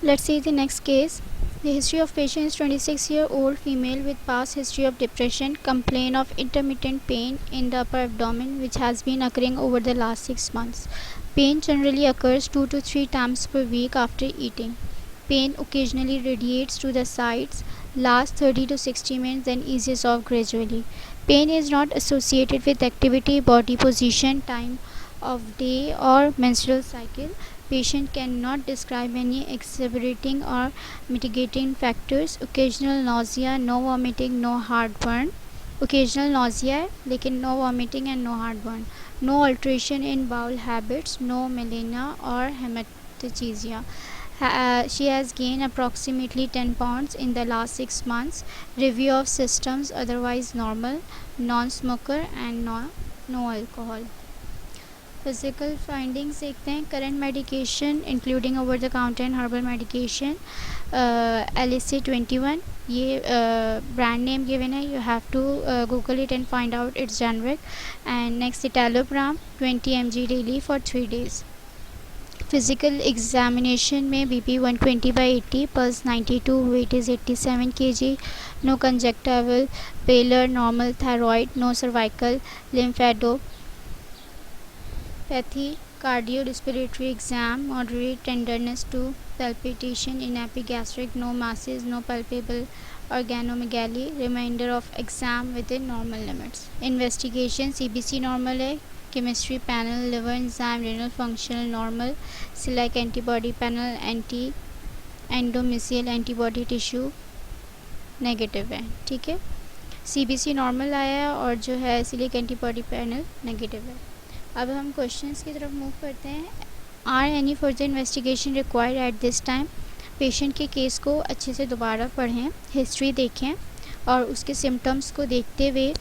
Let's see the next case. The history of patient is 26-year-old female with past history of depression, complain of intermittent pain in the upper abdomen which has been occurring over the last 6 months. Pain generally occurs 2 to 3 times per week after eating. Pain occasionally radiates to the sides, lasts 30 to 60 minutes, then eases off gradually. Pain is not associated with activity, body position, time of day, or menstrual cycle. Patient cannot describe any exacerbating or mitigating factors. Occasional nausea, no vomiting, no heartburn. Occasional nausea है लेकिन no vomiting and no heartburn. No alteration in bowel habits, no melena or hematochezia. She has gained approximately 10 pounds in the last 6 months. Review of systems otherwise normal, non-smoker and no alcohol. Physical findings देखते हैं. Current medication including over the counter and herbal medication LAC-21. ये brand name given है. You have to Google it and find out its generic. And next citalopram 20 mg daily for 3 days. Physical examination में BP 120/80, pulse 92, weight is 87 kg, no conjunctival pallor, normal thyroid, no cervical lymphadenopathy. Cardio respiratory exam, moderate tenderness to palpitation in epigastric, no masses, no palpable organomegaly, remainder of exam within normal limits. Investigation CBC normal है. Chemistry panel, liver enzyme, renal functional normal. Select antibody panel, anti endomysial antibody tissue negative है. ठीक है, CBC normal आया है और जो है सिलिक एंटीबॉडी पैनल नेगेटिव है. अब हम क्वेश्चंस की तरफ मूव करते हैं. Are any further investigation required at this time. Patient के केस को अच्छे से दोबारा पढ़ें, हिस्ट्री देखें और उसके सिम्टम्स को देखते हुए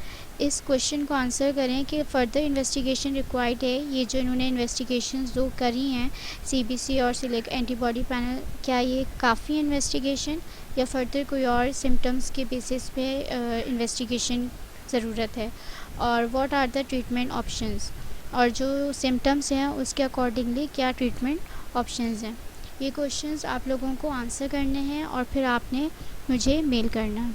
इस क्वेश्चन को आंसर करें कि फ़र्दर इन्वेस्टिगेशन रिक्वायर्ड है. ये जो इन्होंने इन्वेस्टिगेशंस दो करी हैं CBC और सिलिक एंटीबॉडी पैनल, क्या ये काफ़ी इन्वेस्टिगेशन या फर्दर कोई और सिम्टम्स के बेसिस पे इन्वेस्टिगेशन ज़रूरत है. और what are the treatment options, और जो सिम्टम्स हैं उसके अकॉर्डिंगली क्या ट्रीटमेंट ऑप्शंस हैं. ये क्वेश्चंस आप लोगों को आंसर करने हैं और फिर आपने मुझे मेल करना है.